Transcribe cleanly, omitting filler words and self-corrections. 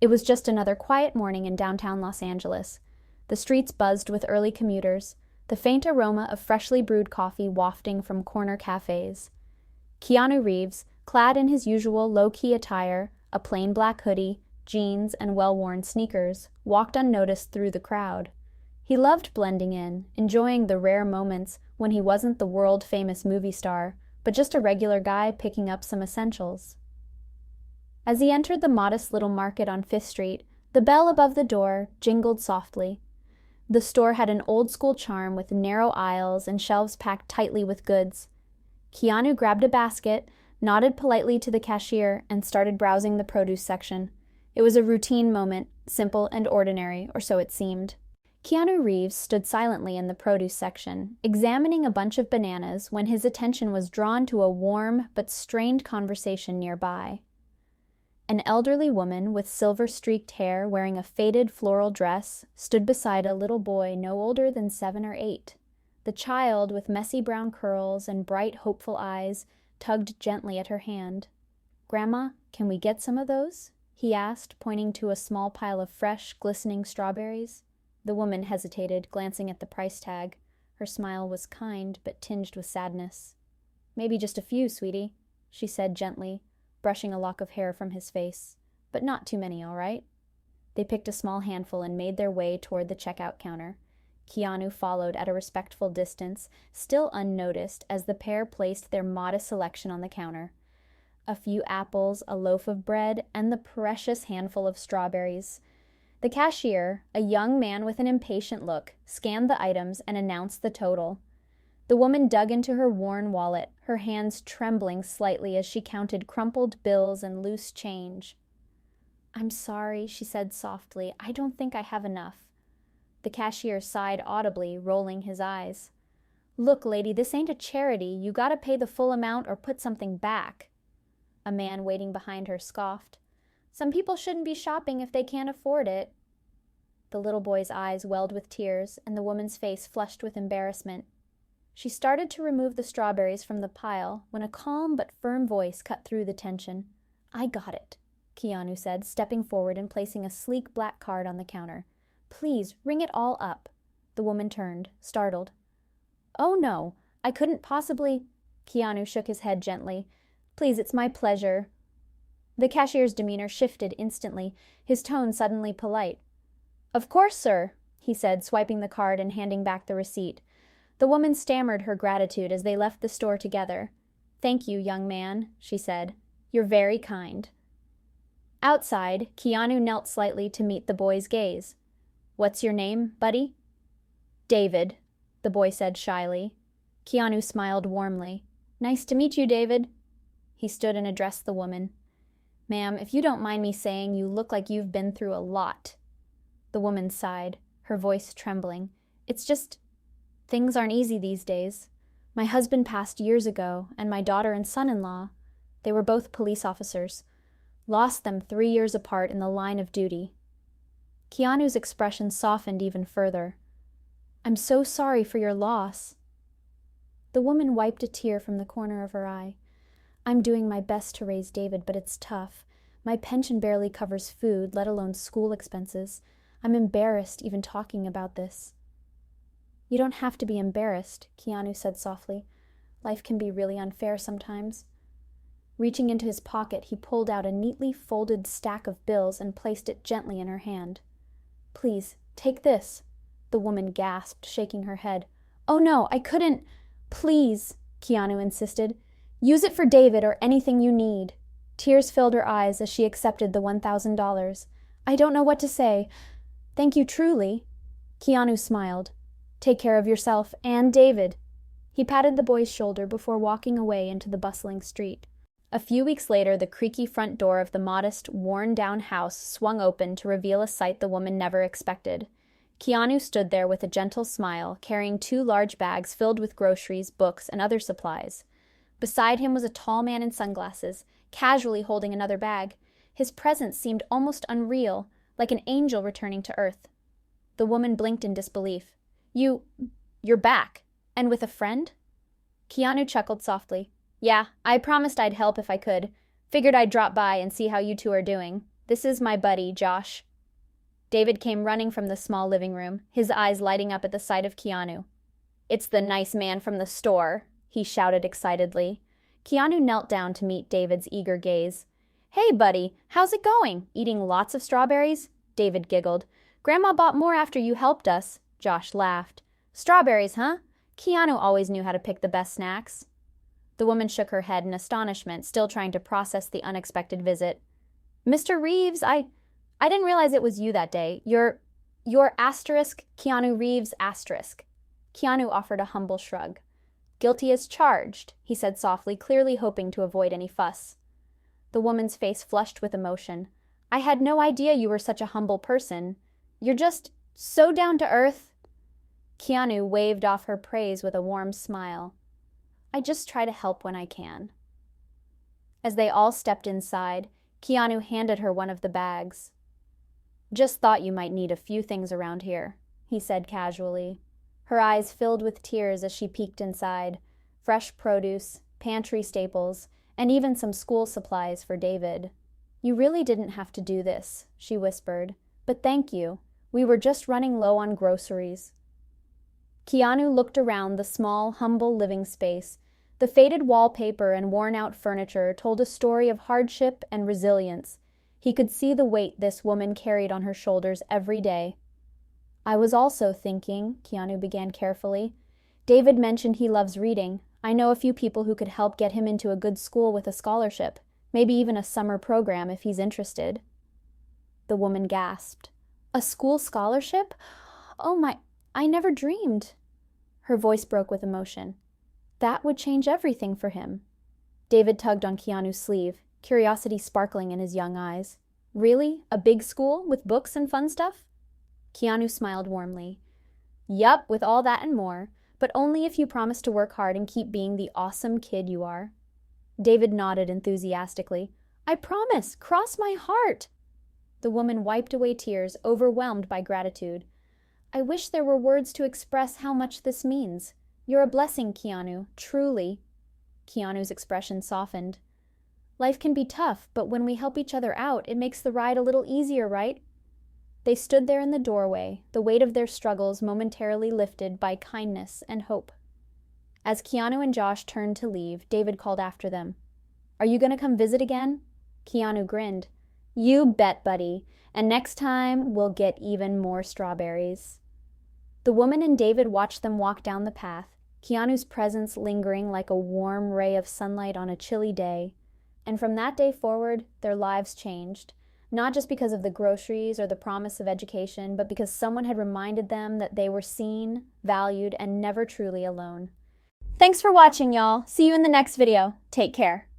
It was just another quiet morning in downtown Los Angeles. The streets buzzed with early commuters, the faint aroma of freshly brewed coffee wafting from corner cafes. Keanu Reeves, clad in his usual low-key attire, a plain black hoodie, jeans, and well-worn sneakers, walked unnoticed through the crowd. He loved blending in, enjoying the rare moments when he wasn't the world-famous movie star, but just a regular guy picking up some essentials. As he entered the modest little market on Fifth Street, the bell above the door jingled softly. The store had an old-school charm with narrow aisles and shelves packed tightly with goods. Keanu grabbed a basket, nodded politely to the cashier, and started browsing the produce section. It was a routine moment, simple and ordinary, or so it seemed. Keanu Reeves stood silently in the produce section, examining a bunch of bananas when his attention was drawn to a warm but strained conversation nearby. An elderly woman with silver-streaked hair wearing a faded floral dress stood beside a little boy no older than 7 or 8. The child, with messy brown curls and bright, hopeful eyes, tugged gently at her hand. "Grandma, can we get some of those?" he asked, pointing to a small pile of fresh, glistening strawberries. The woman hesitated, glancing at the price tag. Her smile was kind, but tinged with sadness. "Maybe just a few, sweetie," she said gently, brushing a lock of hair from his face. "But not too many, all right?" They picked a small handful and made their way toward the checkout counter. Keanu followed at a respectful distance, still unnoticed, as the pair placed their modest selection on the counter. A few apples, a loaf of bread, and the precious handful of strawberries. The cashier, a young man with an impatient look, scanned the items and announced the total. The woman dug into her worn wallet, her hands trembling slightly as she counted crumpled bills and loose change. "I'm sorry," she said softly. "I don't think I have enough." The cashier sighed audibly, rolling his eyes. "Look, lady, this ain't a charity. You gotta pay the full amount or put something back." A man waiting behind her scoffed. "Some people shouldn't be shopping if they can't afford it." The little boy's eyes welled with tears, and the woman's face flushed with embarrassment. She started to remove the strawberries from the pile when a calm but firm voice cut through the tension. "I got it," Keanu said, stepping forward and placing a sleek black card on the counter. "Please, ring it all up." The woman turned, startled. "Oh, no, I couldn't possibly—" Keanu shook his head gently. "Please, it's my pleasure." The cashier's demeanor shifted instantly, his tone suddenly polite. "Of course, sir," he said, swiping the card and handing back the receipt. The woman stammered her gratitude as they left the store together. "Thank you, young man," she said. "You're very kind." Outside, Keanu knelt slightly to meet the boy's gaze. "What's your name, buddy?" "David," the boy said shyly. Keanu smiled warmly. "Nice to meet you, David." He stood and addressed the woman. "Ma'am, if you don't mind me saying, you look like you've been through a lot." The woman sighed, her voice trembling. "It's just, things aren't easy these days. My husband passed years ago, and my daughter and son-in-law, they were both police officers, lost them 3 years apart in the line of duty." Keanu's expression softened even further. "I'm so sorry for your loss." The woman wiped a tear from the corner of her eye. "I'm doing my best to raise David, but it's tough. My pension barely covers food, let alone school expenses. I'm embarrassed even talking about this." "You don't have to be embarrassed," Keanu said softly. "Life can be really unfair sometimes." Reaching into his pocket, he pulled out a neatly folded stack of bills and placed it gently in her hand. "Please, take this," the woman gasped, shaking her head. "Oh no, I couldn't—" "Please," Keanu insisted. "Use it for David or anything you need." Tears filled her eyes as she accepted the $1,000. "I don't know what to say. Thank you truly." Keanu smiled. "Take care of yourself and David." He patted the boy's shoulder before walking away into the bustling street. A few weeks later, the creaky front door of the modest, worn-down house swung open to reveal a sight the woman never expected. Keanu stood there with a gentle smile, carrying 2 large bags filled with groceries, books, and other supplies. Beside him was a tall man in sunglasses, casually holding another bag. His presence seemed almost unreal, like an angel returning to earth. The woman blinked in disbelief. You're back. And with a friend?" Keanu chuckled softly. "Yeah, I promised I'd help if I could. Figured I'd drop by and see how you two are doing." This is my buddy, Josh. David came running from the small living room, his eyes lighting up at the sight of Keanu. It's the nice man from the store, he shouted excitedly. Keanu knelt down to meet David's eager gaze. Hey, buddy, how's it going? Eating lots of strawberries? David giggled. Grandma bought more after you helped us. Josh laughed. Strawberries, huh? Keanu always knew how to pick the best snacks. The woman shook her head in astonishment, still trying to process the unexpected visit. Mr. Reeves, I didn't realize it was you that day. You're asterisk Keanu Reeves asterisk. Keanu offered a humble shrug. Guilty as charged, he said softly, clearly hoping to avoid any fuss. The woman's face flushed with emotion. I had no idea you were such a humble person. You're just so down to earth. Keanu waved off her praise with a warm smile. I just try to help when I can. As they all stepped inside, Keanu handed her one of the bags. Just thought you might need a few things around here, he said casually. Her eyes filled with tears as she peeked inside. Fresh produce, pantry staples, and even some school supplies for David. You really didn't have to do this, she whispered. But thank you. We were just running low on groceries. Keanu looked around the small, humble living space. The faded wallpaper and worn-out furniture told a story of hardship and resilience. He could see the weight this woman carried on her shoulders every day. I was also thinking, Keanu began carefully. David mentioned he loves reading. I know a few people who could help get him into a good school with a scholarship, maybe even a summer program if he's interested. The woman gasped. A school scholarship? Oh my, I never dreamed. Her voice broke with emotion. That would change everything for him. David tugged on Keanu's sleeve, curiosity sparkling in his young eyes. Really? A big school with books and fun stuff? Keanu smiled warmly. Yup, with all that and more, but only if you promise to work hard and keep being the awesome kid you are. David nodded enthusiastically. I promise! Cross my heart! The woman wiped away tears, overwhelmed by gratitude. I wish there were words to express how much this means. You're a blessing, Keanu, truly. Keanu's expression softened. Life can be tough, but when we help each other out, it makes the ride a little easier, right? They stood there in the doorway, the weight of their struggles momentarily lifted by kindness and hope. As Keanu and Josh turned to leave, David called after them. Are you going to come visit again? Keanu grinned. You bet, buddy. And next time, we'll get even more strawberries. The woman and David watched them walk down the path, Keanu's presence lingering like a warm ray of sunlight on a chilly day. And from that day forward, their lives changed. Not just because of the groceries or the promise of education, but because someone had reminded them that they were seen, valued, and never truly alone. Thanks for watching, y'all. See you in the next video. Take care.